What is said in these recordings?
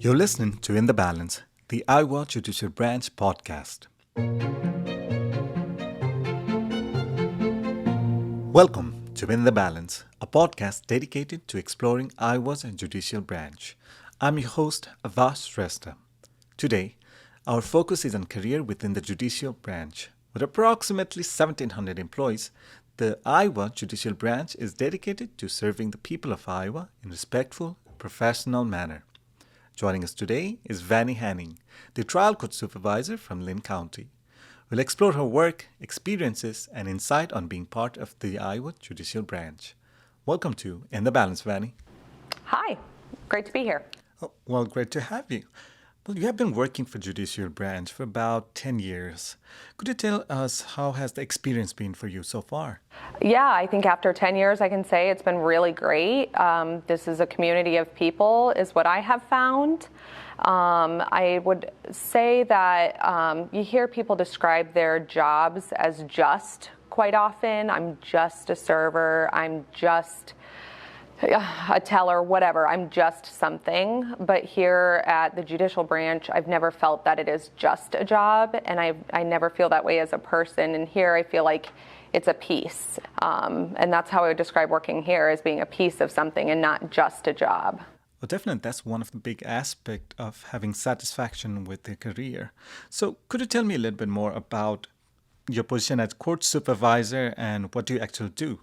You're listening to In the Balance, the Iowa Judicial Branch podcast. Welcome to In the Balance, a podcast dedicated to exploring Iowa's judicial branch. I'm your host, Abhash Shrestha. Today, our focus is on career within the judicial branch. With approximately 1,700 employees, the Iowa Judicial Branch is dedicated to serving the people of Iowa in a respectful, professional manner. Joining us today is Savannah Hanning, the trial court supervisor from Linn County. We'll explore her work, experiences, and insight on being part of the Iowa Judicial Branch. Welcome to In the Balance, Savannah. Hi, great to be here. Oh, well, great to have you. Well, you have been working for Judicial Branch for about 10 years. Could you tell us how has the experience been for you so far? Yeah, I think after 10 years, I can say it's been really great. This is a community of people, is what I have found. I would say that you hear people describe their jobs as just quite often. I'm just a server. I'm just a teller, whatever. I'm just something. But here at the Judicial Branch, I've never felt that it is just a job, and I never feel that way as a person. And here I feel like it's a piece. And that's how I would describe working here, as being a piece of something and not just a job. Well, definitely, that's one of the big aspects of having satisfaction with the career. So could you tell me a little bit more about your position as court supervisor and what do you actually do?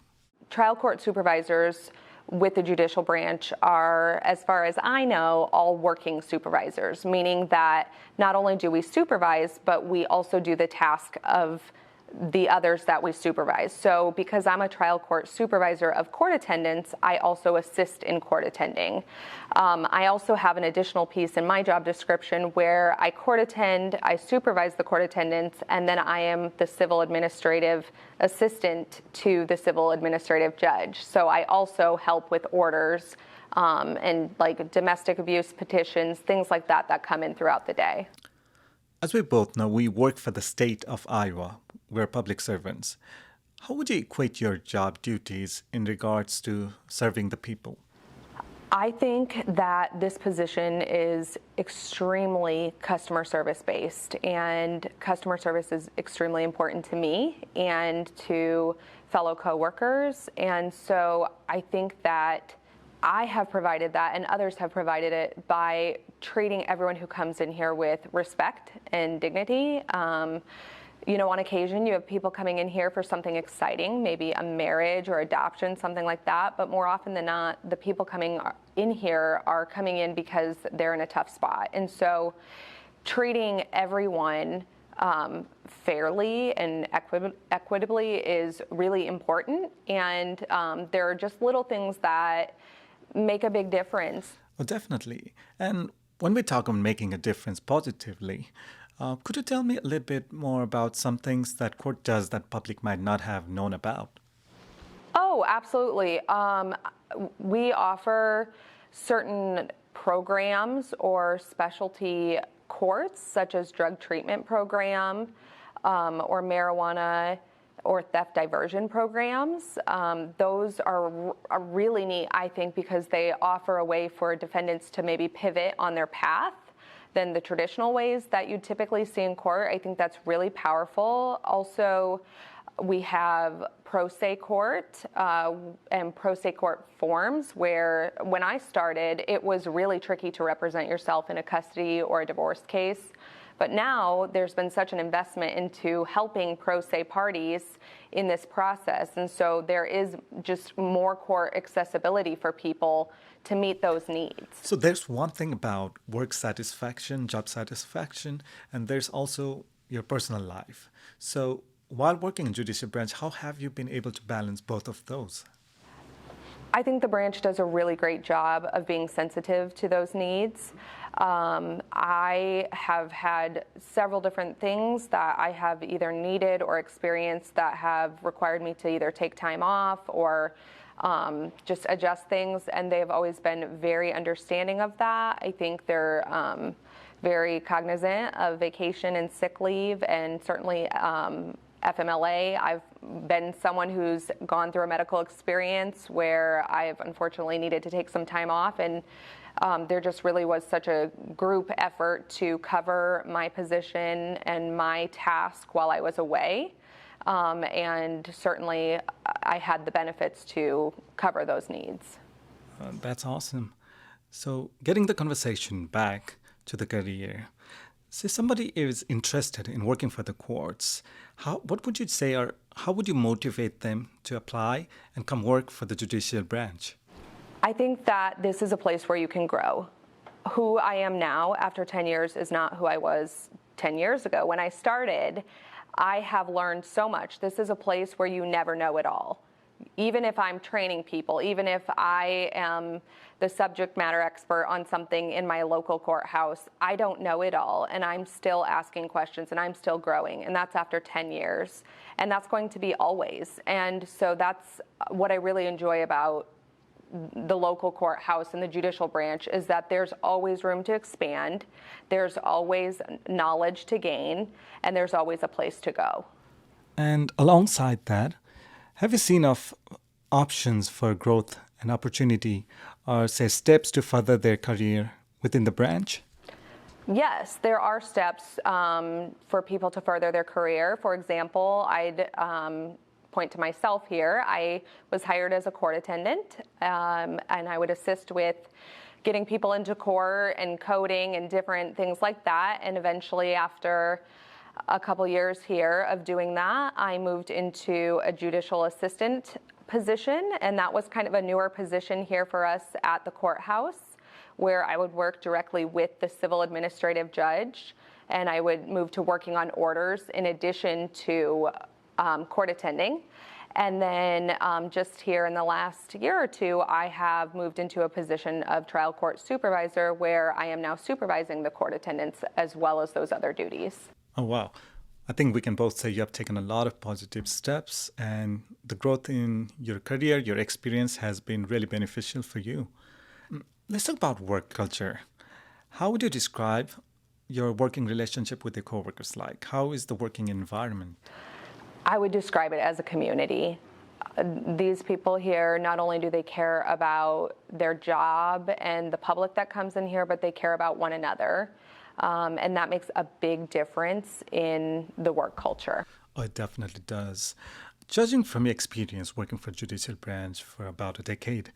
Trial court supervisors with the judicial branch are, as far as I know, all working supervisors, meaning that not only do we supervise, but we also do the task of the others that we supervise. So because I'm a trial court supervisor of court attendance, I also assist in court attending. I also have an additional piece in my job description where I court attend, I supervise the court attendance, and then I am the civil administrative assistant to the civil administrative judge. So I also help with orders and like domestic abuse petitions, things like that come in throughout the day. As we both know, we work for the state of Iowa. We're public servants. How would you equate your job duties in regards to serving the people? I think that this position is extremely customer service based, and customer service is extremely important to me and to fellow coworkers. And so I think that I have provided that, and others have provided it, by treating everyone who comes in here with respect and dignity. On occasion, you have people coming in here for something exciting, maybe a marriage or adoption, something like that. But more often than not, the people coming in here are coming in because they're in a tough spot. And so treating everyone fairly and equitably is really important. And there are just little things that make a big difference. Well, definitely. And when we talk on making a difference positively, could you tell me a little bit more about some things that court does that public might not have known about? Oh, absolutely. We offer certain programs or specialty courts, such as drug treatment program or marijuana or theft diversion programs. Those are really neat, I think, because they offer a way for defendants to maybe pivot on their path than the traditional ways that you typically see in court. I think that's really powerful. Also, we have pro se court and pro se court forms, where when I started, it was really tricky to represent yourself in a custody or a divorce case. But now there's been such an investment into helping pro se parties in this process. And so there is just more court accessibility for people to meet those needs. So there's one thing about work satisfaction, job satisfaction, and there's also your personal life. So while working in Judicial Branch, how have you been able to balance both of those? I think the branch does a really great job of being sensitive to those needs. I have had several different things that I have either needed or experienced that have required me to either take time off or just adjust things, and they've always been very understanding of that. I think they're very cognizant of vacation and sick leave, and certainly FMLA. I've been someone who's gone through a medical experience where I've unfortunately needed to take some time off, and there just really was such a group effort to cover my position and my task while I was away. And certainly I had the benefits to cover those needs. That's awesome. So getting the conversation back to the career, say somebody is interested in working for the courts, what would you say, or how would you motivate them to apply and come work for the judicial branch? I think that this is a place where you can grow. Who I am now after 10 years is not who I was 10 years ago. When I started, I have learned so much. This is a place where you never know it all. Even if I'm training people, even if I am the subject matter expert on something in my local courthouse, I don't know it all, and I'm still asking questions, and I'm still growing, and that's after 10 years, and that's going to be always. And so that's what I really enjoy about the local courthouse and the judicial branch, is that there's always room to expand, there's always knowledge to gain, and there's always a place to go. And alongside that, have you seen of options for growth and opportunity, or say steps to further their career within the branch? Yes, there are steps for people to further their career. For example, I'd point to myself here. I was hired as a court attendant, and I would assist with getting people into court and coding and different things like that. And eventually, after a couple years here of doing that, I moved into a judicial assistant position, and that was kind of a newer position here for us at the courthouse, where I would work directly with the civil administrative judge, and I would move to working on orders in addition to court attending. And then just here in the last year or two, I have moved into a position of trial court supervisor, where I am now supervising the court attendants as well as those other duties. Oh, wow. I think we can both say you have taken a lot of positive steps, and the growth in your career, your experience has been really beneficial for you. Let's talk about work culture. How would you describe your working relationship with your coworkers like? How is the working environment? I would describe it as a community. These people here, not only do they care about their job and the public that comes in here, but they care about one another. And that makes a big difference in the work culture. Oh, it definitely does. Judging from your experience working for judicial branch for about a decade,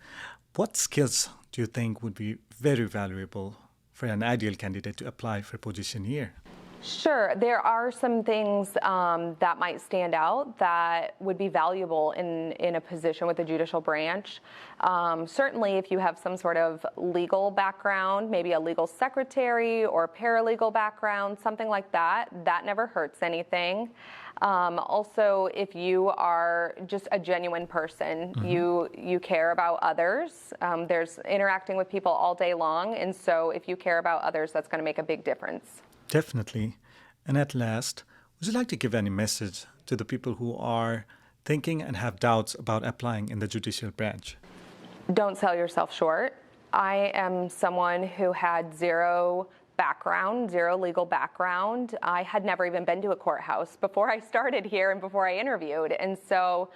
what skills do you think would be very valuable for an ideal candidate to apply for a position here? Sure. There are some things that might stand out that would be valuable in a position with the judicial branch. Certainly, if you have some sort of legal background, maybe a legal secretary or paralegal background, something like that, that never hurts anything. Also, if you are just a genuine person, you care about others. There's interacting with people all day long, and so if you care about others, that's going to make a big difference. Definitely. And at last, would you like to give any message to the people who are thinking and have doubts about applying in the judicial branch? Don't sell yourself short. I am someone who had zero legal background. I had never even been to a courthouse before I started here and before I interviewed. And so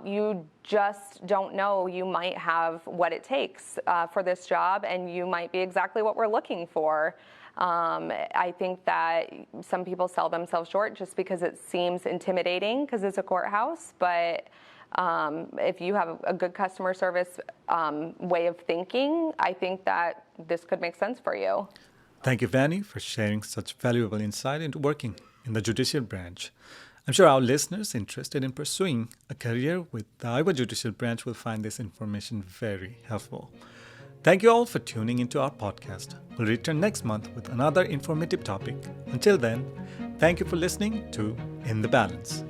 you just don't know. You might have what it takes for this job, and you might be exactly what we're looking for. I think that some people sell themselves short just because it seems intimidating because it's a courthouse. But if you have a good customer service way of thinking, I think that this could make sense for you. Thank you, Vanny, for sharing such valuable insight into working in the judicial branch. I'm sure our listeners interested in pursuing a career with the Iowa Judicial Branch will find this information very helpful. Thank you all for tuning into our podcast. We'll return next month with another informative topic. Until then, thank you for listening to In the Balance.